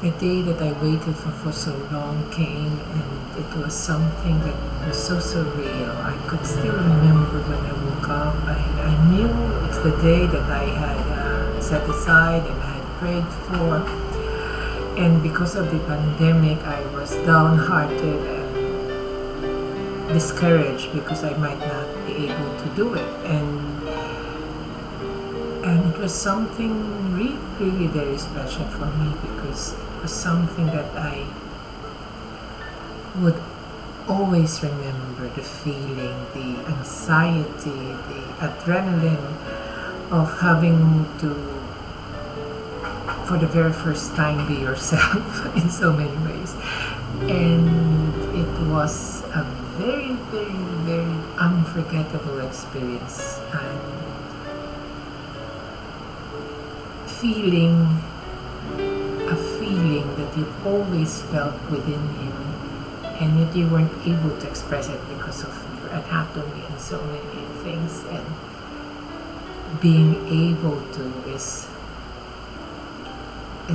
The day that I waited for so long came, and it was something that was so surreal. I could still remember when I woke up. I knew it's the day that I had set aside and I had prayed for. And because of the pandemic, I was downhearted and discouraged because I might not be able to do it. And it was something really, really very special for me because it was something that I would always remember, the feeling, the anxiety, the adrenaline of having to, for the very first time, be yourself in so many ways. And it was a very, very, very unforgettable experience. And feeling a feeling that you've always felt within you, and yet you weren't able to express it because of your anatomy and so many things. And being able to is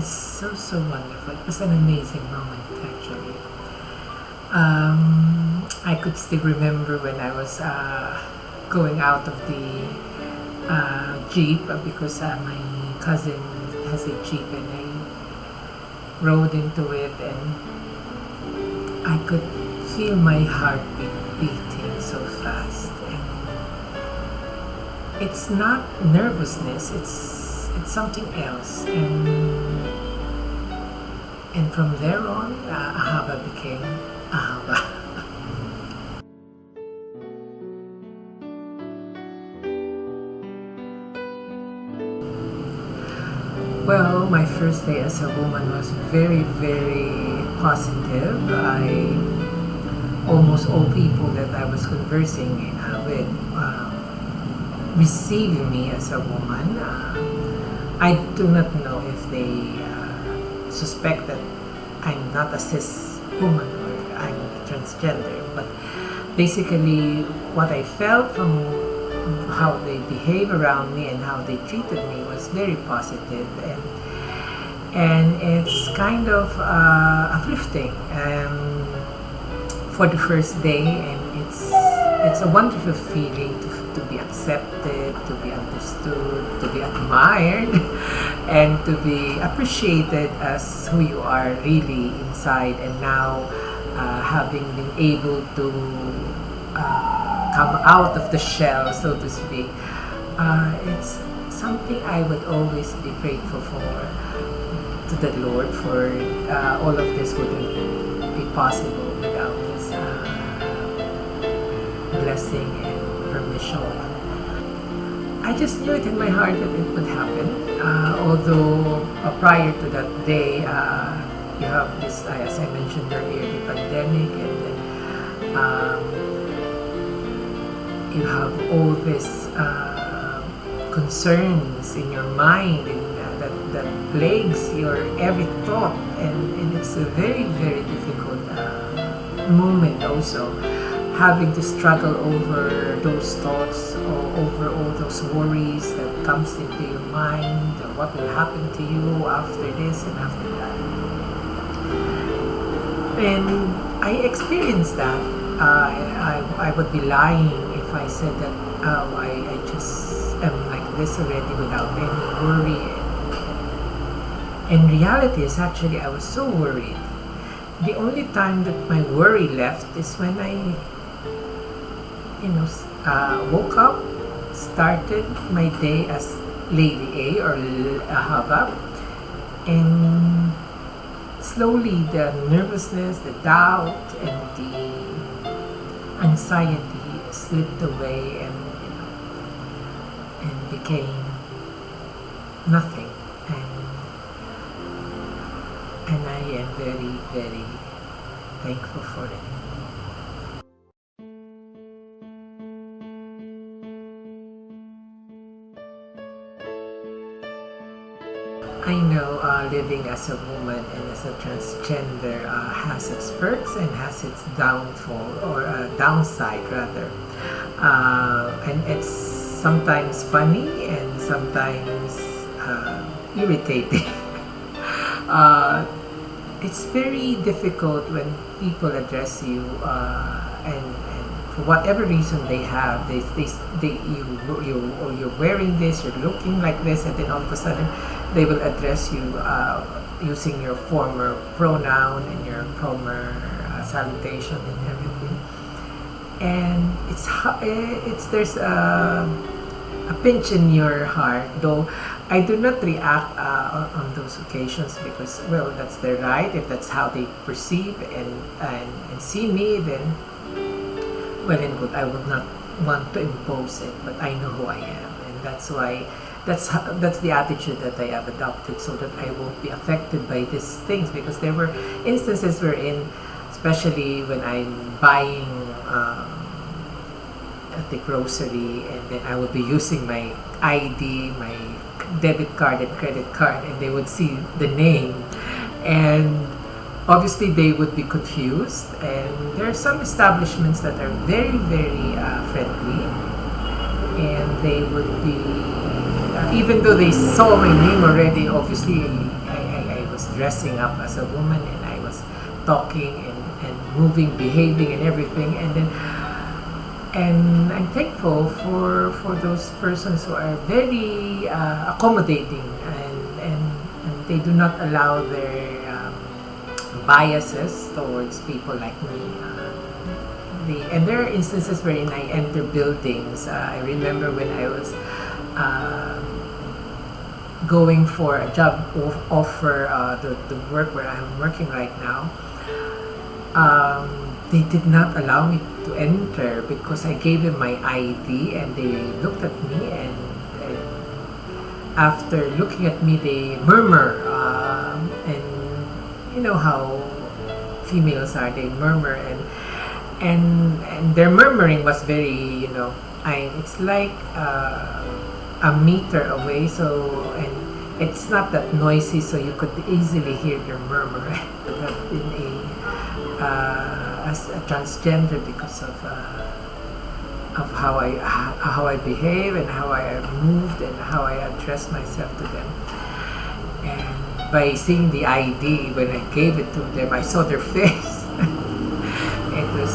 so wonderful. It was an amazing moment, actually. I could still remember when I was going out of the jeep because my cousin has a jeep, and I rode into it, and I could feel my heart beating so fast. And it's not nervousness; it's something else. And from there on, Ahavah became Ahavah. Well, my first day as a woman was very, very positive. Almost all people that I was conversing with received me as a woman. I do not know if they suspect that I'm not a cis woman or I'm a transgender, but basically what I felt from how they behave around me and how they treated me was very positive, and it's kind of uplifting for the first day, and it's a wonderful feeling to be accepted, to be understood, to be admired, and to be appreciated as who you are really inside. And now having been able to come out of the shell, so to speak, it's something I would always be grateful for to the Lord, for all of this wouldn't be possible without His blessing and permission. I just knew it in my heart that it would happen. Although prior to that day, you have this, as I mentioned earlier, the pandemic, and then you have all these concerns in your mind, and that plagues your every thought, and it's a very, very difficult moment also, having to struggle over those thoughts or over all those worries that comes into your mind, or what will happen to you after this and after that. And I experienced that. I would be lying if I said that I just am like this already without any worry. And reality is actually I was so worried. The only time that my worry left is when I, woke up, started my day as Lady A or Ahavah, and slowly the nervousness, the doubt, and the anxiety slipped away, and became nothing. And I am very, very thankful for it. I know living as a woman and as a transgender has its perks and has its downfall, or downside rather. And it's sometimes funny and sometimes irritating. it's very difficult when people address you, and for whatever reason they have, you're wearing this, you're looking like this, and then all of a sudden they will address you using your former pronoun and your former salutation and everything. And it's there's a pinch in your heart, though I do not react on those occasions because, well, that's their right. If that's how they perceive and see me, then well and good. I would not want to impose it, but I know who I am, and that's why that's the attitude that I have adopted, so that I won't be affected by these things. Because there were instances wherein, especially when I'm buying at the grocery, and then I would be using my ID, my debit card and credit card, and they would see the name, and obviously they would be confused. And there are some establishments that are very, very friendly, and they would be, even though they saw my name already, obviously I was dressing up as a woman, and I was talking and moving, behaving and everything, and I'm thankful for those persons who are very accommodating, and they do not allow their biases towards people like me. And there are instances wherein I enter buildings. I remember when I was going for a job offer, the work where I'm working right now. They did not allow me to enter because I gave them my ID, and they looked at me, and after looking at me they murmur, and you know how females are, they murmur, and their murmuring was very, it's like a meter away, so, and it's not that noisy, so you could easily hear their murmur. I've been as a transgender because of how I behave and how I moved and how I address myself to them. And by seeing the ID, when I gave it to them, I saw their face. It was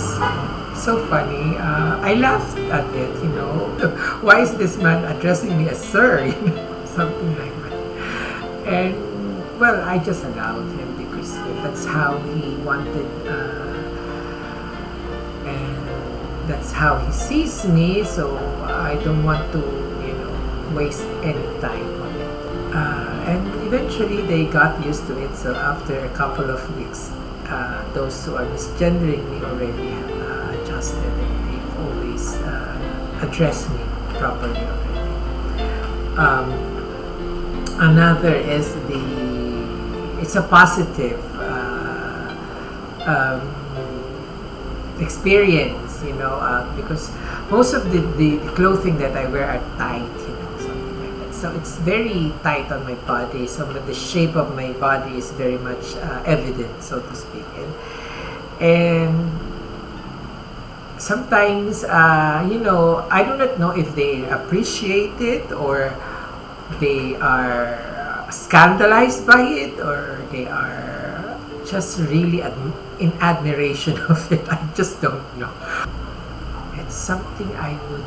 so funny. I laughed at it. Why is this man addressing me as sir? Something like that. And well, I just allowed him because that's how he wanted, and that's how he sees me. So I don't want to, waste any time on it. And eventually they got used to it. So after a couple of weeks, those who are misgendering me already have adjusted, and they've always addressed me properly already. Another is it's a positive experience, because most of the clothing that I wear are tight, something like that. So it's very tight on my body. So the shape of my body is very much evident, so to speak. And sometimes, I do not know if they appreciate it, or they are scandalized by it, or they are just really in admiration of it. I just don't know. It's something I would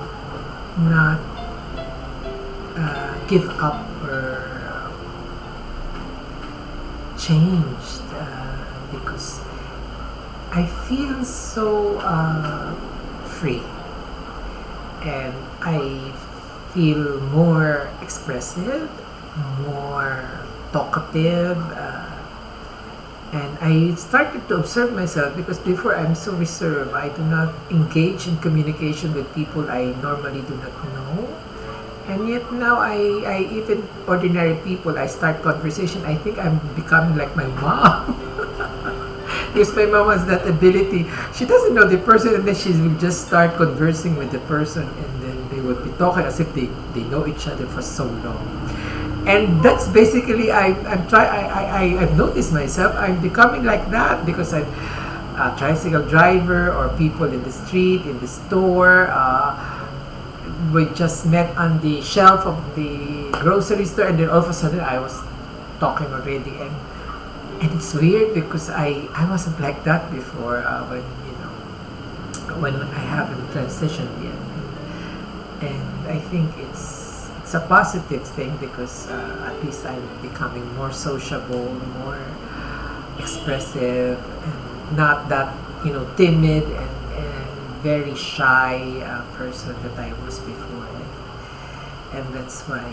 not give up or change, because I feel so free, and I feel more expressive, more talkative, and I started to observe myself, because before I'm so reserved. I do not engage in communication with people I normally do not know, and yet now I even ordinary people, I start conversation. I think I'm becoming like my mom. Because my mom has that ability. She doesn't know the person, and then she will just start conversing with the person, and then they would be talking as if they know each other for so long. And that's basically, I've noticed myself, I'm becoming like that, because I'm a tricycle driver, or people in the street, in the store. We just met on the shelf of the grocery store, and then all of a sudden I was talking already, and And it's weird because I wasn't like that before, when when I haven't transitioned yet. And I think it's a positive thing because at least I'm becoming more sociable, more expressive, and not that timid and very shy person that I was before. And that's why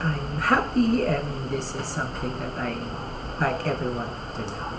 I'm happy, and this is something that I like everyone to know.